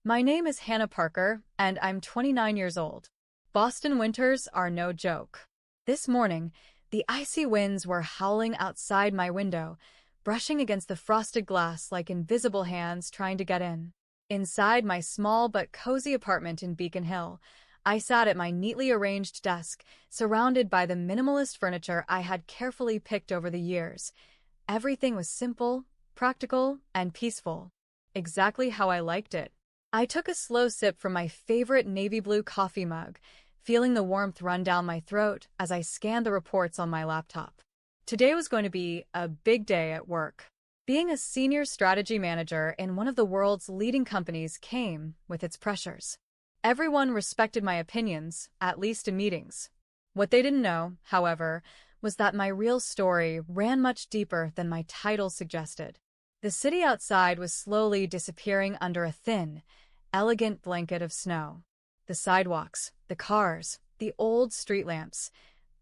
My name is Hannah Parker, and I'm 29 years old. Boston winters are no joke. This morning, the icy winds were howling outside my window, brushing against the frosted glass like invisible hands trying to get in. Inside my small but cozy apartment in Beacon Hill, I sat at my neatly arranged desk, surrounded by the minimalist furniture I had carefully picked over the years. Everything was simple, practical, and peaceful. Exactly how I liked it. I took a slow sip from my favorite navy blue coffee mug, feeling the warmth run down my throat as I scanned the reports on my laptop. Today was going to be a big day at work. Being a senior strategy manager in one of the world's leading companies came with its pressures. Everyone respected my opinions, at least in meetings. What they didn't know, however, was that my real story ran much deeper than my title suggested. The city outside was slowly disappearing under a thin, elegant blanket of snow. The sidewalks, the cars, the old street lamps,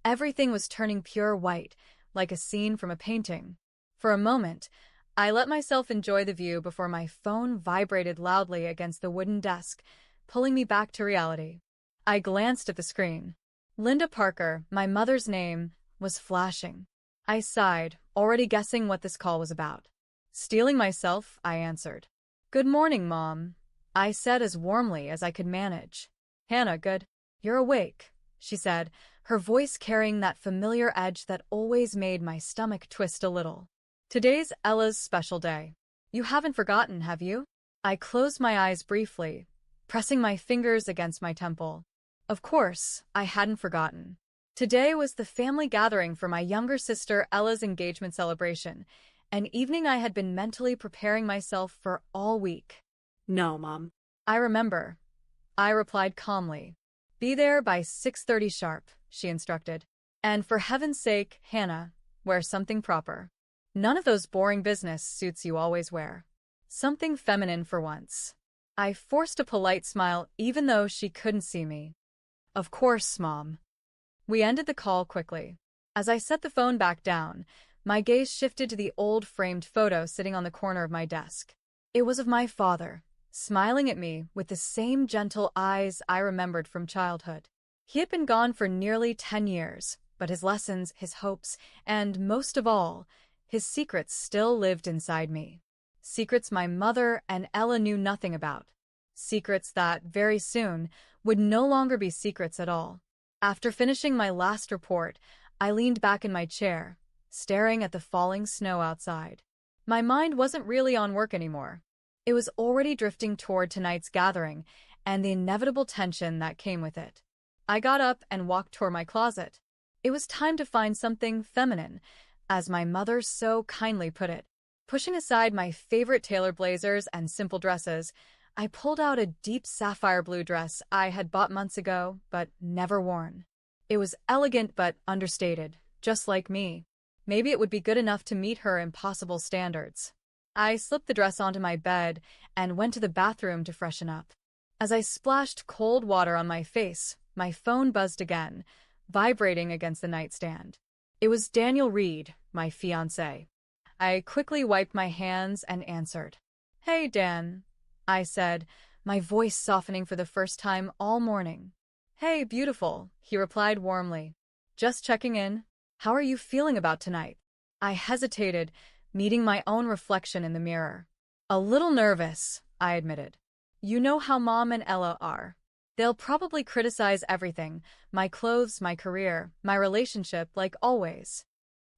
everything was turning pure white, like a scene from a painting. For a moment, I let myself enjoy the view before my phone vibrated loudly against the wooden desk, pulling me back to reality. I glanced at the screen. Linda Parker, my mother's name, was flashing. I sighed, already guessing what this call was about. Steeling myself, I answered. "Good morning, Mom," I said as warmly as I could manage. "Hannah, good. You're awake," she said, her voice carrying that familiar edge that always made my stomach twist a little. "Today's Ella's special day. You haven't forgotten, have you?" I closed my eyes briefly, pressing my fingers against my temple. Of course, I hadn't forgotten. Today was the family gathering for my younger sister Ella's engagement celebration, an evening I had been mentally preparing myself for all week. No, Mom. "I remember," I replied calmly. "Be there by 6:30 sharp," she instructed. "And for heaven's sake, Hannah, wear something proper. None of those boring business suits you always wear. Something feminine for once." I forced a polite smile even though she couldn't see me. "Of course, Mom." We ended the call quickly. As I set the phone back down, my gaze shifted to the old framed photo sitting on the corner of my desk. It was of my father, smiling at me with the same gentle eyes I remembered from childhood. He had been gone for nearly 10 years, but his lessons, his hopes, and most of all, his secrets still lived inside me. Secrets my mother and Ella knew nothing about. Secrets that, very soon, would no longer be secrets at all. After finishing my last report, I leaned back in my chair, staring at the falling snow outside. My mind wasn't really on work anymore. It was already drifting toward tonight's gathering and the inevitable tension that came with it. I got up and walked toward my closet. It was time to find something feminine, as my mother so kindly put it. Pushing aside my favorite tailored blazers and simple dresses, I pulled out a deep sapphire blue dress I had bought months ago but never worn. It was elegant but understated, just like me. Maybe it would be good enough to meet her impossible standards. I slipped the dress onto my bed and went to the bathroom to freshen up. As I splashed cold water on my face, my phone buzzed again, vibrating against the nightstand. It was Daniel Reed, my fiancé. I quickly wiped my hands and answered. "Hey, Dan," I said, my voice softening for the first time all morning. "Hey, beautiful," he replied warmly. "Just checking in. How are you feeling about tonight?" I hesitated, meeting my own reflection in the mirror. "A little nervous," I admitted. "You know how Mom and Ella are. They'll probably criticize everything, my clothes, my career, my relationship, like always."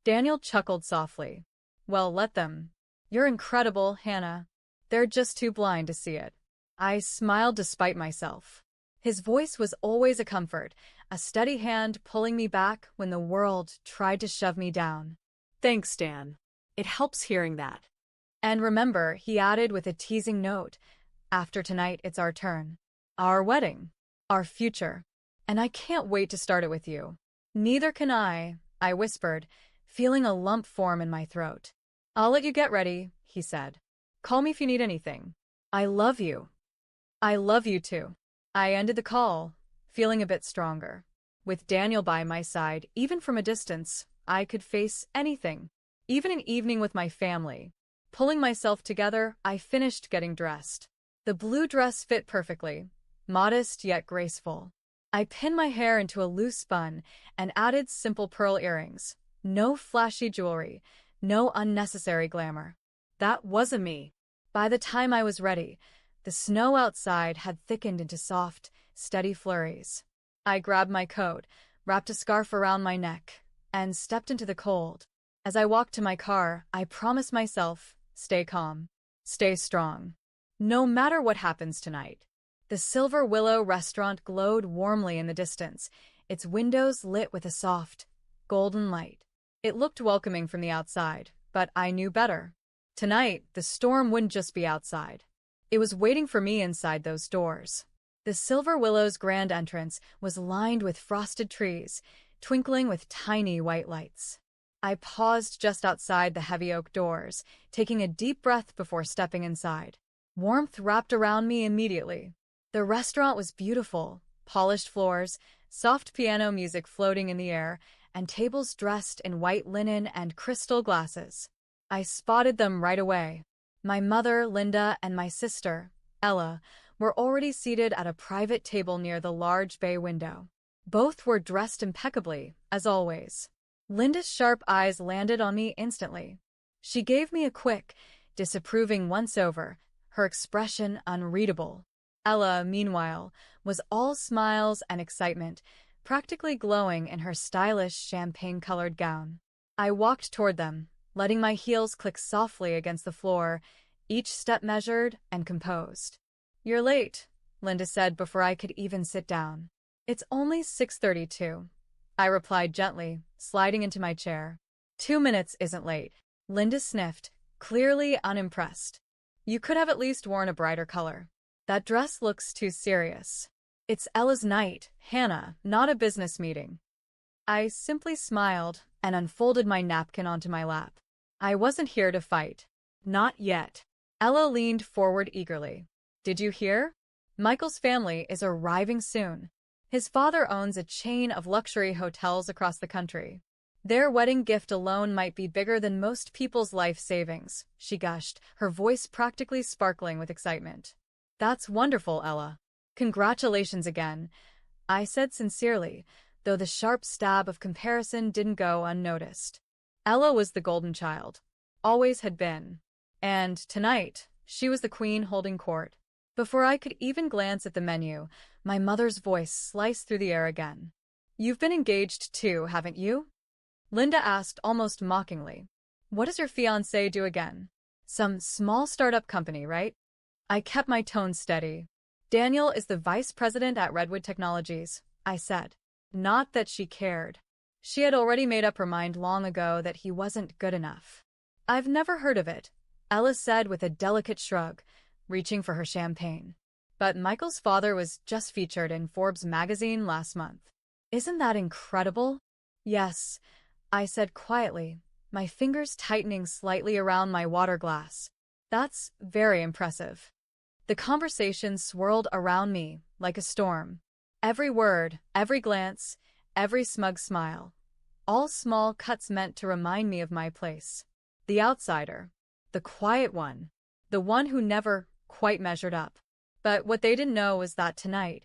Daniel chuckled softly. "Well, let them. You're incredible, Hannah. They're just too blind to see it." I smiled despite myself. His voice was always a comfort, a steady hand pulling me back when the world tried to shove me down. Thanks, Dan. It helps hearing that. "And remember," he added with a teasing note, "after tonight it's our turn. Our wedding. Our future. And I can't wait to start it with you." "Neither can I whispered, feeling a lump form in my throat. "I'll let you get ready," he said. "Call me if you need anything. I love you." "I love you too." I ended the call, feeling a bit stronger. With Daniel by my side, even from a distance, I could face anything, even an evening with my family. Pulling myself together, I finished getting dressed. The blue dress fit perfectly, modest yet graceful. I pinned my hair into a loose bun and added simple pearl earrings. No flashy jewelry, no unnecessary glamour. That wasn't me. By the time I was ready, the snow outside had thickened into soft, steady flurries. I grabbed my coat, wrapped a scarf around my neck, and stepped into the cold. As I walked to my car, I promised myself, stay calm, stay strong. No matter what happens tonight. The Silver Willow restaurant glowed warmly in the distance, its windows lit with a soft, golden light. It looked welcoming from the outside, but I knew better. Tonight, the storm wouldn't just be outside. It was waiting for me inside those doors. The Silver Willow's grand entrance was lined with frosted trees, twinkling with tiny white lights. I paused just outside the heavy oak doors, taking a deep breath before stepping inside. Warmth wrapped around me immediately. The restaurant was beautiful, polished floors, soft piano music floating in the air, and tables dressed in white linen and crystal glasses. I spotted them right away. My mother, Linda, and my sister, Ella, were already seated at a private table near the large bay window. Both were dressed impeccably, as always. Linda's sharp eyes landed on me instantly. She gave me a quick, disapproving once-over, her expression unreadable. Ella, meanwhile, was all smiles and excitement, practically glowing in her stylish champagne-colored gown. I walked toward them, letting my heels click softly against the floor, each step measured and composed. "You're late," Linda said before I could even sit down. "It's only 6:32. I replied gently, sliding into my chair. 2 minutes isn't late. Linda sniffed, clearly unimpressed. "You could have at least worn a brighter color. That dress looks too serious. It's Ella's night, Hannah, not a business meeting." I simply smiled and unfolded my napkin onto my lap. I wasn't here to fight. Not yet. Ella leaned forward eagerly. "Did you hear? Michael's family is arriving soon. His father owns a chain of luxury hotels across the country. Their wedding gift alone might be bigger than most people's life savings," she gushed, her voice practically sparkling with excitement. "That's wonderful, Ella. Congratulations again," I said sincerely, though the sharp stab of comparison didn't go unnoticed. Ella was the golden child. Always had been. And tonight, she was the queen holding court. Before I could even glance at the menu, my mother's voice sliced through the air again. "You've been engaged too, haven't you?" Linda asked almost mockingly. "What does your fiancé do again? Some small startup company, right?" I kept my tone steady. "Daniel is the vice president at Redwood Technologies," I said. Not that she cared. She had already made up her mind long ago that he wasn't good enough. "I've never heard of it," Ella said with a delicate shrug, reaching for her champagne. "But Michael's father was just featured in Forbes magazine last month. Isn't that incredible?" "Yes," I said quietly, my fingers tightening slightly around my water glass. "That's very impressive." The conversation swirled around me like a storm. Every word, every glance, every smug smile. All small cuts meant to remind me of my place. The outsider. The quiet one. The one who never quite measured up. But what they didn't know was that tonight,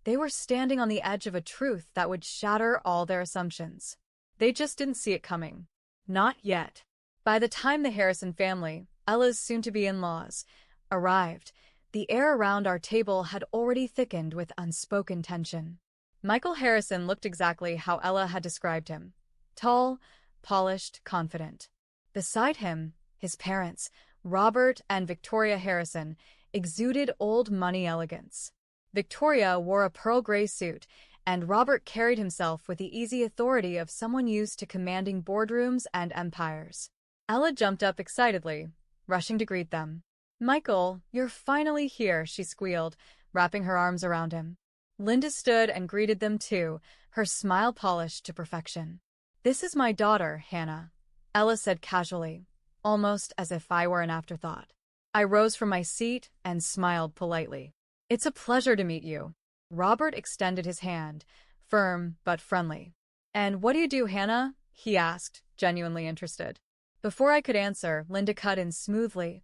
they were standing on the edge of a truth that would shatter all their assumptions. They just didn't see it coming. Not yet. By the time the Harrison family, Ella's soon-to-be in-laws, arrived, the air around our table had already thickened with unspoken tension. Michael Harrison looked exactly how Ella had described him. Tall, polished, confident. Beside him, his parents, Robert and Victoria Harrison, exuded old money elegance. Victoria wore a pearl gray suit, and Robert carried himself with the easy authority of someone used to commanding boardrooms and empires. Ella jumped up excitedly, rushing to greet them. "Michael, you're finally here," she squealed, wrapping her arms around him. Linda stood and greeted them too, her smile polished to perfection. "This is my daughter, Hannah," Ella said casually, almost as if I were an afterthought. I rose from my seat and smiled politely. "It's a pleasure to meet you." Robert extended his hand, firm but friendly. "And what do you do, Hannah?" he asked, genuinely interested. Before I could answer, Linda cut in smoothly.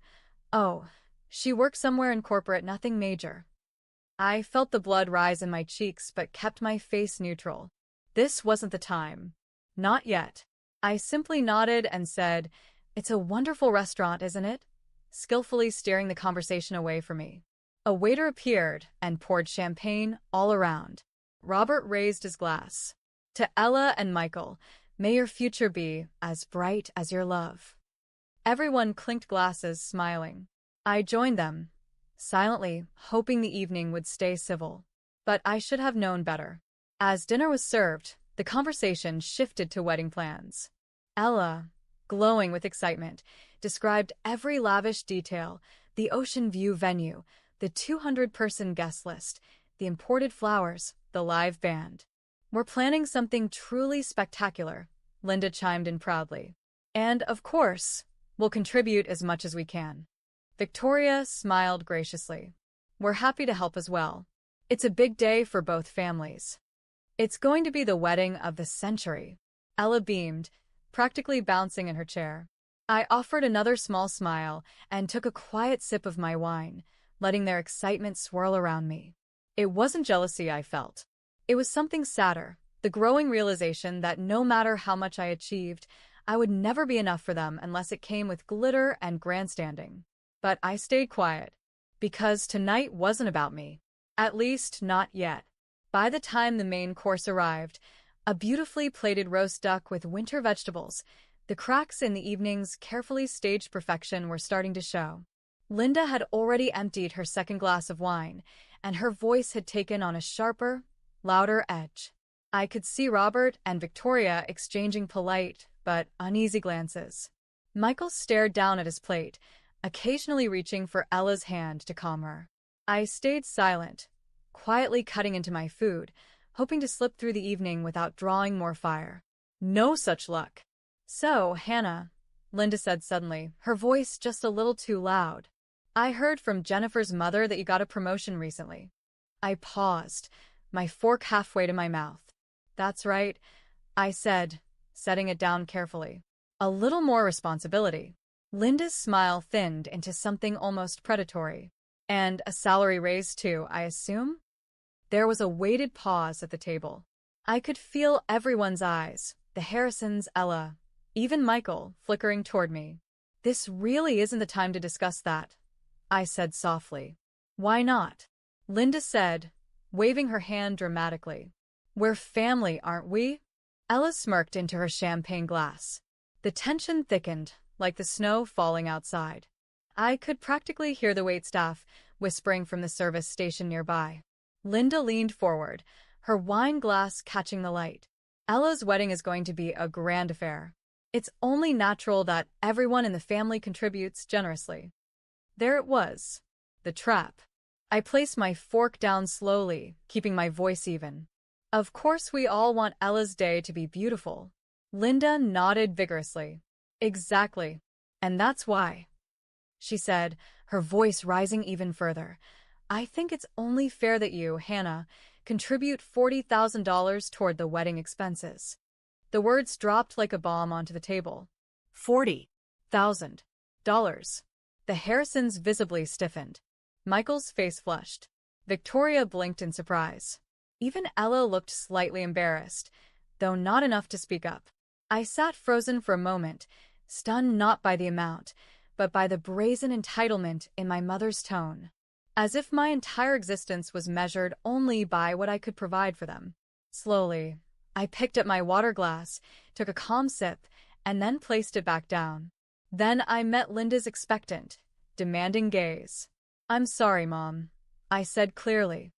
"Oh, She worked somewhere in corporate, nothing major. I felt the blood rise in my cheeks but kept my face neutral. This wasn't the time. Not yet. I simply nodded and said, "It's a wonderful restaurant, isn't it?" skillfully steering the conversation away from me. A waiter appeared and poured champagne all around. Robert raised his glass. "To Ella and Michael, may your future be as bright as your love." Everyone clinked glasses, smiling. I joined them, silently, hoping the evening would stay civil. But I should have known better. As dinner was served, the conversation shifted to wedding plans. Ella, glowing with excitement, described every lavish detail: the ocean view venue, the 200-person guest list, the imported flowers, the live band. "We're planning something truly spectacular," Linda chimed in proudly. "And, of course, we'll contribute as much as we can." Victoria smiled graciously. "We're happy to help as well. It's a big day for both families." "It's going to be the wedding of the century." Ella beamed, practically bouncing in her chair. I offered another small smile and took a quiet sip of my wine, letting their excitement swirl around me. It wasn't jealousy I felt. It was something sadder, the growing realization that no matter how much I achieved, I would never be enough for them unless it came with glitter and grandstanding. But I stayed quiet, because tonight wasn't about me. At least, not yet. By the time the main course arrived, a beautifully plated roast duck with winter vegetables, the cracks in the evening's carefully staged perfection were starting to show. Linda had already emptied her second glass of wine, and her voice had taken on a sharper, louder edge. I could see Robert and Victoria exchanging polite but uneasy glances. Michael stared down at his plate, occasionally reaching for Ella's hand to calm her. I stayed silent, quietly cutting into my food, hoping to slip through the evening without drawing more fire. No such luck. "So, Hannah," Linda said suddenly, her voice just a little too loud, "I heard from Jennifer's mother that you got a promotion recently." I paused, my fork halfway to my mouth. "That's right," I said, setting it down carefully. "A little more responsibility." Linda's smile thinned into something almost predatory. "And a salary raise too, I assume?" There was a weighted pause at the table. I could feel everyone's eyes, the Harrisons, Ella, even Michael, flickering toward me. "This really isn't the time to discuss that," I said softly. "Why not?" Linda said, waving her hand dramatically. "We're family, aren't we?" Ella smirked into her champagne glass. The tension thickened, like the snow falling outside. I could practically hear the waitstaff whispering from the service station nearby. Linda leaned forward, her wine glass catching the light. "Ella's wedding is going to be a grand affair. It's only natural that everyone in the family contributes generously." There it was, the trap. I placed my fork down slowly, keeping my voice even. "Of course we all want Ella's day to be beautiful." Linda nodded vigorously. "Exactly. And that's why," she said, her voice rising even further, "I think it's only fair that you, Hannah, contribute $40,000 toward the wedding expenses." The words dropped like a bomb onto the table. $40,000. The Harrisons visibly stiffened. Michael's face flushed. Victoria blinked in surprise. Even Ella looked slightly embarrassed, though not enough to speak up. I sat frozen for a moment, stunned not by the amount, but by the brazen entitlement in my mother's tone, as if my entire existence was measured only by what I could provide for them. Slowly, I picked up my water glass, took a calm sip, and then placed it back down. Then I met Linda's expectant, demanding gaze. "I'm sorry, Mom," I said clearly,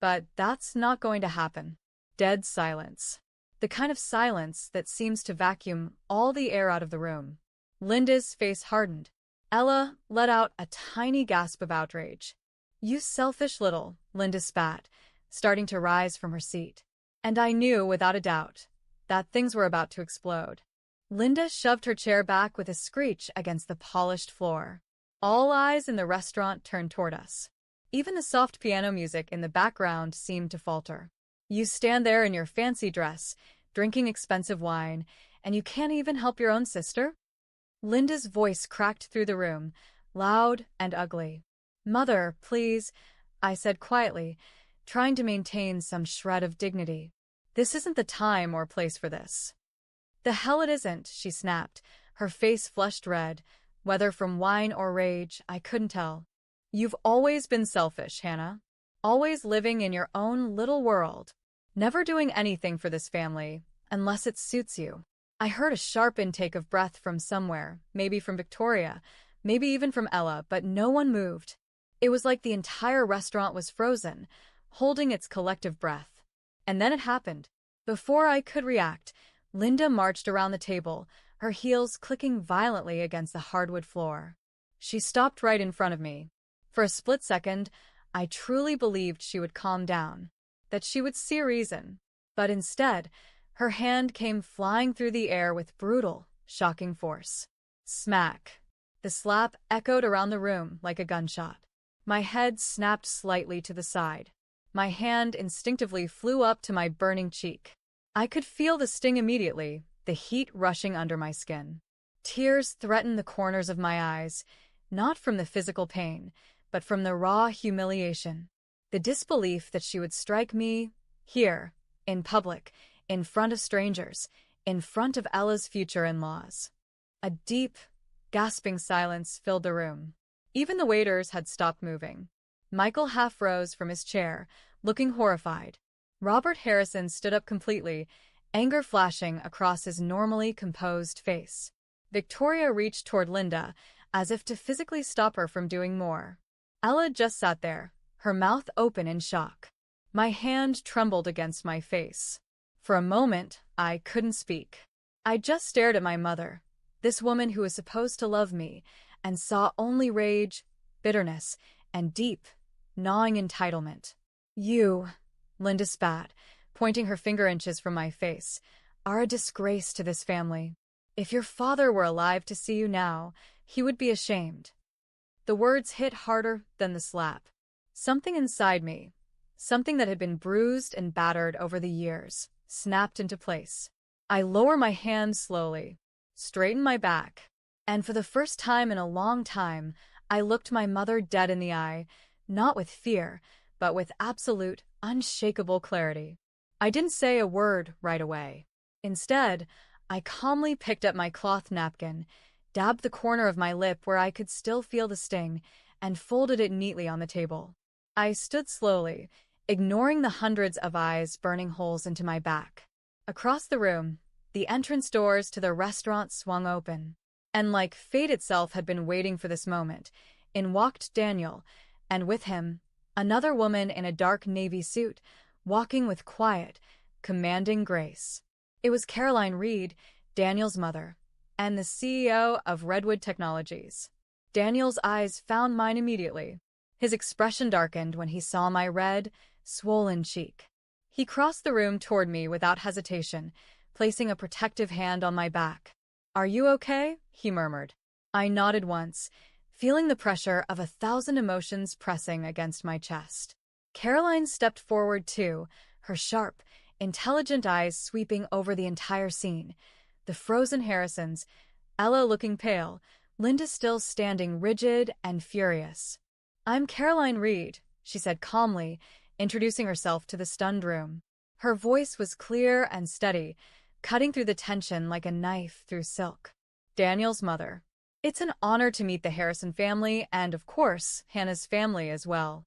"but that's not going to happen." Dead silence. The kind of silence that seems to vacuum all the air out of the room. Linda's face hardened. Ella let out a tiny gasp of outrage. "You selfish little," Linda spat, starting to rise from her seat. And I knew, without a doubt, that things were about to explode. Linda shoved her chair back with a screech against the polished floor. All eyes in the restaurant turned toward us. Even the soft piano music in the background seemed to falter. "You stand there in your fancy dress, drinking expensive wine, and you can't even help your own sister?" Linda's voice cracked through the room, loud and ugly. Mother, please, I said quietly, trying to maintain some shred of dignity. This isn't the time or place for this. The hell it isn't, she snapped, her face flushed red, whether from wine or rage, I couldn't tell. You've always been selfish, Hannah. Always living in your own little world. Never doing anything for this family, unless it suits you. I heard a sharp intake of breath from somewhere, maybe from Victoria, maybe even from Ella, but no one moved. It was like the entire restaurant was frozen, holding its collective breath. And then it happened. Before I could react, Linda marched around the table, her heels clicking violently against the hardwood floor. She stopped right in front of me. For a split second, I truly believed she would calm down, that she would see reason. But instead, her hand came flying through the air with brutal, shocking force. Smack! The slap echoed around the room like a gunshot. My head snapped slightly to the side. My hand instinctively flew up to my burning cheek. I could feel the sting immediately, the heat rushing under my skin. Tears threatened the corners of my eyes, not from the physical pain, but from the raw humiliation. The disbelief that she would strike me, here, in public, in front of strangers, in front of Ella's future in-laws. A deep, gasping silence filled the room. Even the waiters had stopped moving. Michael half rose from his chair, looking horrified. Robert Harrison stood up completely, anger flashing across his normally composed face. Victoria reached toward Linda, as if to physically stop her from doing more. Ella just sat there, her mouth open in shock. My hand trembled against my face. For a moment, I couldn't speak. I just stared at my mother, this woman who was supposed to love me, and saw only rage, bitterness, and deep, gnawing entitlement. You, Linda spat, pointing her finger inches from my face, are a disgrace to this family. If your father were alive to see you now, he would be ashamed. The words hit harder than the slap. Something inside me, something that had been bruised and battered over the years, snapped into place. I lower my hand slowly, straighten my back, and for the first time in a long time, I looked my mother dead in the eye, not with fear, but with absolute, unshakable clarity. I didn't say a word right away. Instead, I calmly picked up my cloth napkin, dabbed the corner of my lip where I could still feel the sting, and folded it neatly on the table. I stood slowly, ignoring the hundreds of eyes burning holes into my back. Across the room, the entrance doors to the restaurant swung open. And like fate itself had been waiting for this moment, in walked Daniel, and with him, another woman in a dark navy suit, walking with quiet, commanding grace. It was Caroline Reed, Daniel's mother, and the CEO of Redwood Technologies. Daniel's eyes found mine immediately. His expression darkened when he saw my red, swollen cheek. He crossed the room toward me without hesitation, placing a protective hand on my back. "Are you okay?" he murmured. I nodded once, feeling the pressure of 1,000 emotions pressing against my chest. Caroline stepped forward too, her sharp, intelligent eyes sweeping over the entire scene. The frozen Harrisons, Ella looking pale, Linda still standing rigid and furious. "I'm Caroline Reed," she said calmly, introducing herself to the stunned room. Her voice was clear and steady, cutting through the tension like a knife through silk. "Daniel's mother. It's an honor to meet the Harrison family and, of course, Hannah's family as well."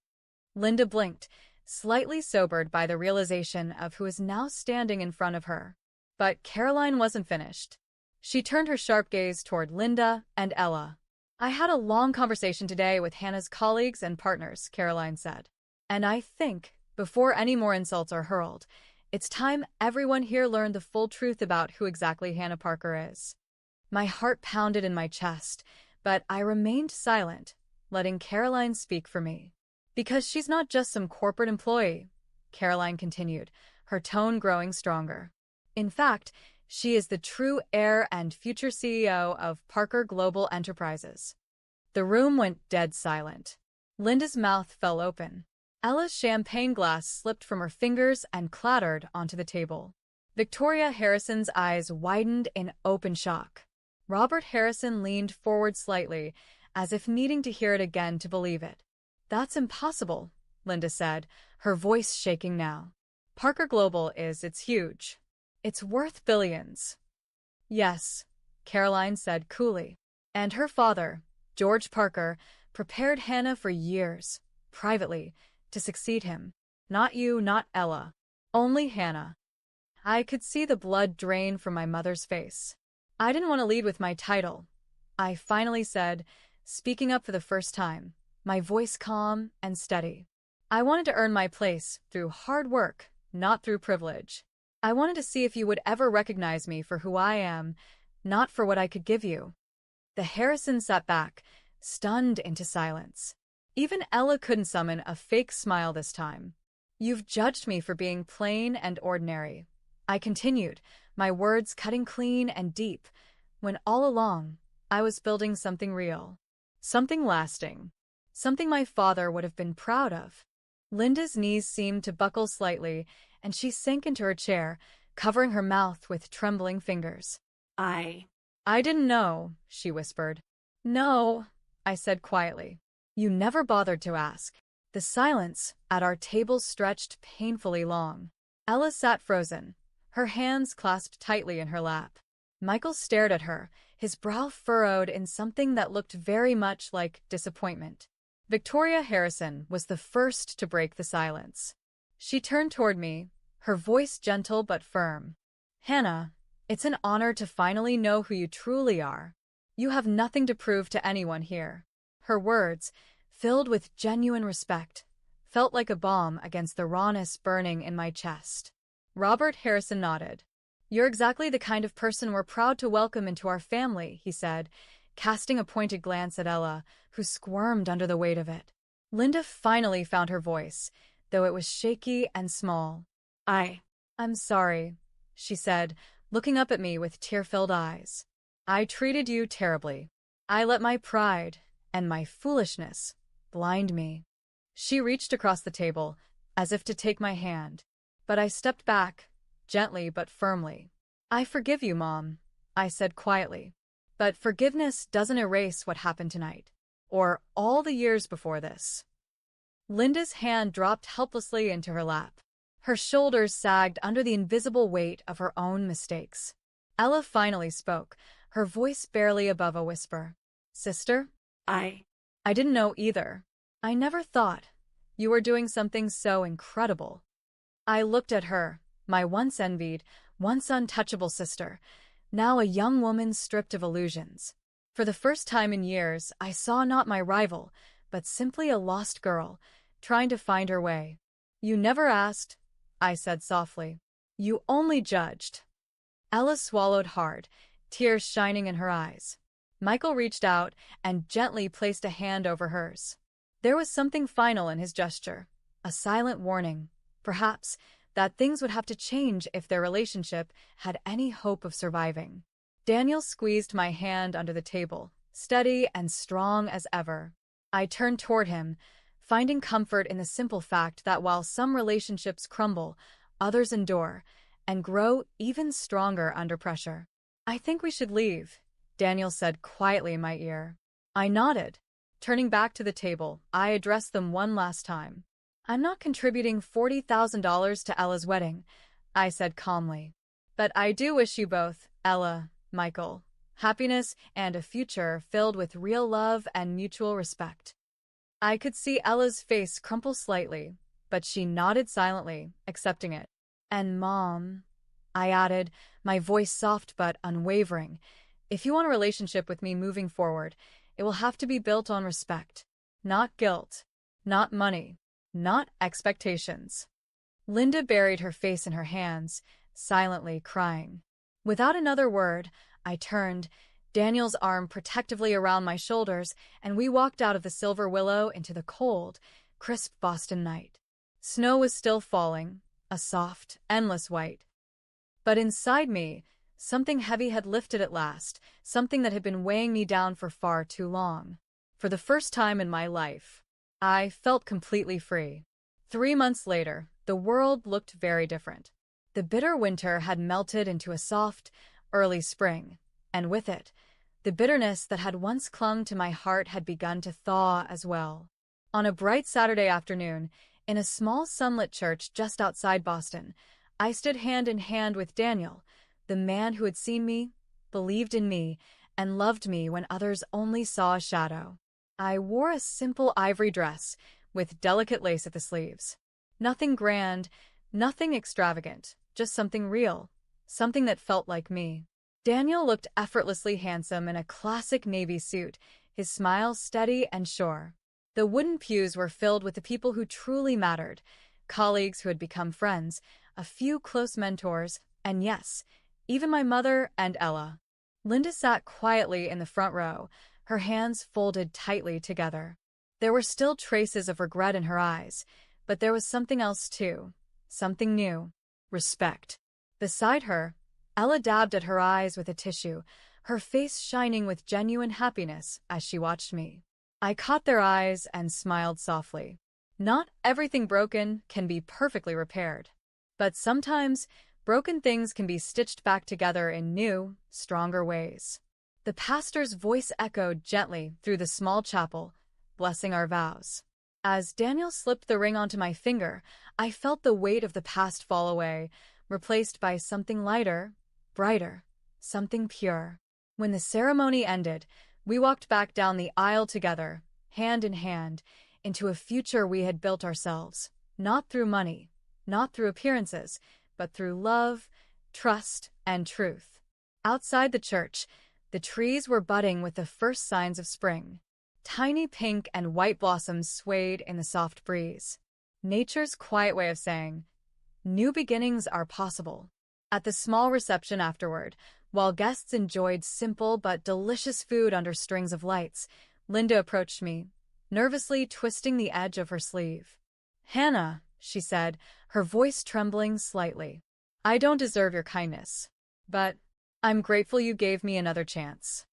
Linda blinked, slightly sobered by the realization of who was now standing in front of her. But Caroline wasn't finished. She turned her sharp gaze toward Linda and Ella. "I had a long conversation today with Hannah's colleagues and partners," Caroline said. "And I think, before any more insults are hurled, it's time everyone here learned the full truth about who exactly Hannah Parker is." My heart pounded in my chest, but I remained silent, letting Caroline speak for me. "Because she's not just some corporate employee," Caroline continued, her tone growing stronger. "In fact, she is the true heir and future CEO of Parker Global Enterprises." The room went dead silent. Linda's mouth fell open. Ella's champagne glass slipped from her fingers and clattered onto the table. Victoria Harrison's eyes widened in open shock. Robert Harrison leaned forward slightly, as if needing to hear it again to believe it. That's impossible, Linda said, her voice shaking now. Parker Global it's huge. It's worth billions. Yes, Caroline said coolly. And her father, George Parker, prepared Hannah for years, privately, to succeed him. Not you, not Ella. Only Hannah. I could see the blood drain from my mother's face. I didn't want to lead with my title. I finally said, speaking up for the first time, my voice calm and steady. I wanted to earn my place through hard work, not through privilege. I wanted to see if you would ever recognize me for who I am, not for what I could give you. The Harrisons sat back, stunned into silence. Even Ella couldn't summon a fake smile this time. You've judged me for being plain and ordinary. I continued, my words cutting clean and deep, when all along, I was building something real. Something lasting. Something my father would have been proud of. Linda's knees seemed to buckle slightly, and she sank into her chair, covering her mouth with trembling fingers. I didn't know, she whispered. No, I said quietly. You never bothered to ask. The silence at our table stretched painfully long. Ella sat frozen, her hands clasped tightly in her lap. Michael stared at her, his brow furrowed in something that looked very much like disappointment. Victoria Harrison was the first to break the silence. She turned toward me, her voice gentle but firm. Hannah, it's an honor to finally know who you truly are. You have nothing to prove to anyone here. Her words, filled with genuine respect, felt like a bomb against the rawness burning in my chest. Robert Harrison nodded. You're exactly the kind of person we're proud to welcome into our family, he said, casting a pointed glance at Ella, who squirmed under the weight of it. Linda finally found her voice, though it was shaky and small. I'm sorry, she said, looking up at me with tear-filled eyes. I treated you terribly. I let my pride and my foolishness blind me. She reached across the table, as if to take my hand, but I stepped back, gently but firmly. I forgive you, Mom, I said quietly. But forgiveness doesn't erase what happened tonight, or all the years before this. Linda's hand dropped helplessly into her lap. Her shoulders sagged under the invisible weight of her own mistakes. Ella finally spoke, her voice barely above a whisper. Sister? I didn't know either. I never thought you were doing something so incredible. I looked at her, my once envied, once untouchable sister, now a young woman stripped of illusions. For the first time in years, I saw not my rival, but simply a lost girl, trying to find her way. You never asked, I said softly. You only judged. Ella swallowed hard, tears shining in her eyes. Michael reached out and gently placed a hand over hers. There was something final in his gesture, a silent warning, perhaps, that things would have to change if their relationship had any hope of surviving. Daniel squeezed my hand under the table, steady and strong as ever. I turned toward him, finding comfort in the simple fact that while some relationships crumble, others endure and grow even stronger under pressure. I think we should leave, Daniel said quietly in my ear. I nodded. Turning back to the table, I addressed them one last time. I'm not contributing $40,000 to Ella's wedding, I said calmly. But I do wish you both, Ella, Michael, happiness and a future filled with real love and mutual respect. I could see Ella's face crumple slightly, but she nodded silently, accepting it. And Mom, I added, my voice soft but unwavering, if you want a relationship with me moving forward, it will have to be built on respect, not guilt, not money, not expectations. Linda buried her face in her hands, silently crying. Without another word, I turned, Daniel's arm protectively around my shoulders, and we walked out of the Silver Willow into the cold, crisp Boston night. Snow was still falling, a soft, endless white. But inside me, something heavy had lifted at last, something that had been weighing me down for far too long. For the first time in my life, I felt completely free. 3 months later, the world looked very different. The bitter winter had melted into a soft, early spring, and with it, the bitterness that had once clung to my heart had begun to thaw as well. On a bright Saturday afternoon, in a small sunlit church just outside Boston, I stood hand in hand with Daniel, the man who had seen me, believed in me, and loved me when others only saw a shadow. I wore a simple ivory dress with delicate lace at the sleeves. Nothing grand, nothing extravagant, just something real, something that felt like me. Daniel looked effortlessly handsome in a classic navy suit, his smile steady and sure. The wooden pews were filled with the people who truly mattered, colleagues who had become friends, a few close mentors, and yes, even my mother and Ella. Linda sat quietly in the front row, her hands folded tightly together. There were still traces of regret in her eyes, but there was something else too, something new. Respect. Beside her, Ella dabbed at her eyes with a tissue, her face shining with genuine happiness as she watched me. I caught their eyes and smiled softly. Not everything broken can be perfectly repaired, but sometimes broken things can be stitched back together in new, stronger ways. The pastor's voice echoed gently through the small chapel, blessing our vows. As Daniel slipped the ring onto my finger, I felt the weight of the past fall away, replaced by something lighter, brighter, something pure. When the ceremony ended, we walked back down the aisle together, hand in hand, into a future we had built ourselves, not through money, not through appearances, but through love, trust, and truth. Outside the church, the trees were budding with the first signs of spring. Tiny pink and white blossoms swayed in the soft breeze. Nature's quiet way of saying, new beginnings are possible. At the small reception afterward, while guests enjoyed simple but delicious food under strings of lights, Linda approached me, nervously twisting the edge of her sleeve. "Hannah," she said, her voice trembling slightly. "I don't deserve your kindness, but I'm grateful you gave me another chance."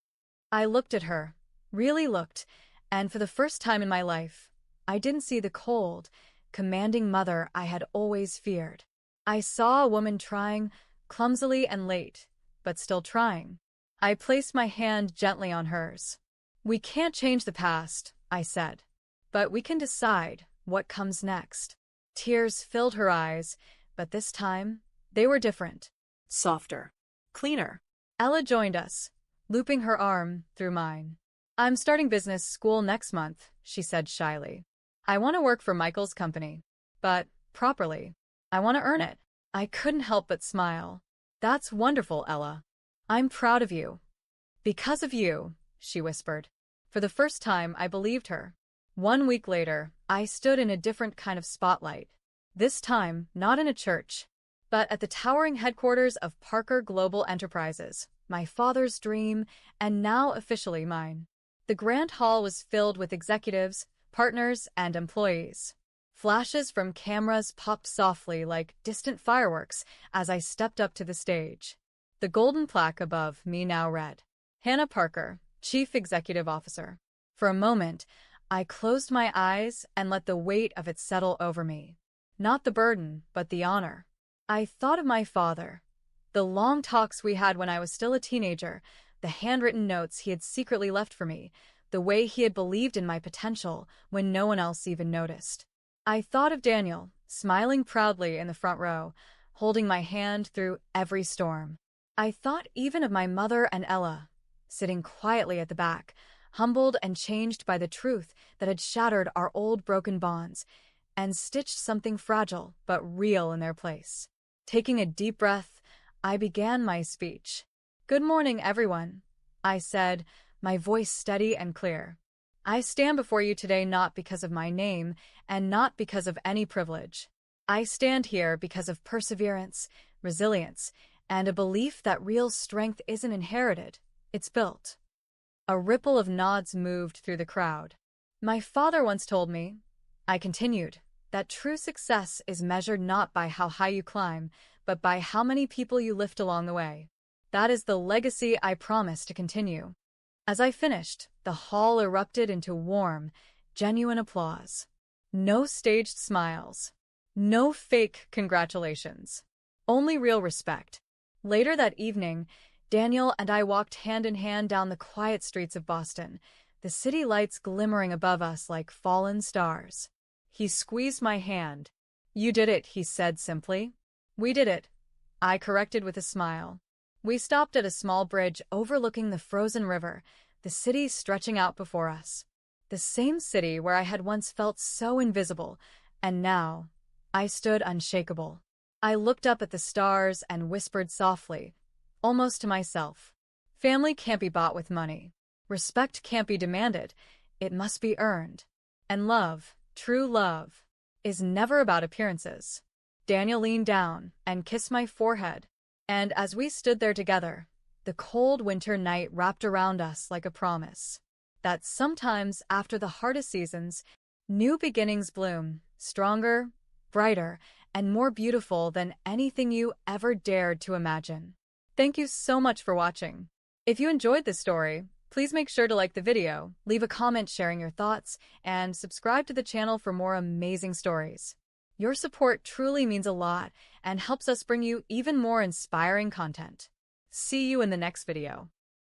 I looked at her, really looked, and for the first time in my life, I didn't see the cold, commanding mother I had always feared. I saw a woman trying, clumsily and late, but still trying. I placed my hand gently on hers. "We can't change the past," I said, "but we can decide what comes next." Tears filled her eyes, but this time, they were different. Softer. Cleaner. Ella joined us, looping her arm through mine. "I'm starting business school next month," she said shyly. "I want to work for Michael's company, but properly. I want to earn it." I couldn't help but smile. "That's wonderful, Ella. I'm proud of you." "Because of you," she whispered. For the first time, I believed her. 1 week later, I stood in a different kind of spotlight. This time, not in a church, but at the towering headquarters of Parker Global Enterprises, my father's dream, and now officially mine. The grand hall was filled with executives, partners, and employees. Flashes from cameras popped softly like distant fireworks as I stepped up to the stage. The golden plaque above me now read, "Hannah Parker, Chief Executive Officer." For a moment, I closed my eyes and let the weight of it settle over me. Not the burden, but the honor. I thought of my father, the long talks we had when I was still a teenager, the handwritten notes he had secretly left for me, the way he had believed in my potential when no one else even noticed. I thought of Daniel, smiling proudly in the front row, holding my hand through every storm. I thought even of my mother and Ella, sitting quietly at the back, humbled and changed by the truth that had shattered our old broken bonds and stitched something fragile but real in their place. Taking a deep breath, I began my speech. "Good morning, everyone," I said, my voice steady and clear. "I stand before you today not because of my name and not because of any privilege. I stand here because of perseverance, resilience, and a belief that real strength isn't inherited, it's built." A ripple of nods moved through the crowd. "My father once told me," I continued, "that true success is measured not by how high you climb, but by how many people you lift along the way. That is the legacy I promise to continue." As I finished, the hall erupted into warm, genuine applause. No staged smiles. No fake congratulations. Only real respect. Later that evening, Daniel and I walked hand in hand down the quiet streets of Boston, the the city lights glimmering above us like fallen stars. He squeezed my hand. "You did it," he said simply. "We did it," I corrected with a smile. We stopped at a small bridge overlooking the frozen river, the city stretching out before us. The same city where I had once felt so invisible, and now I stood unshakable. I looked up at the stars and whispered softly, almost to myself, "Family can't be bought with money. Respect can't be demanded. It must be earned. And love, true love, is never about appearances." Daniel leaned down and kissed my forehead, and as we stood there together, the cold winter night wrapped around us like a promise that sometimes after the hardest seasons, new beginnings bloom, stronger, brighter, and more beautiful than anything you ever dared to imagine. Thank you so much for watching. If you enjoyed this story, please make sure to like the video, leave a comment sharing your thoughts, and subscribe to the channel for more amazing stories. Your support truly means a lot and helps us bring you even more inspiring content. See you in the next video.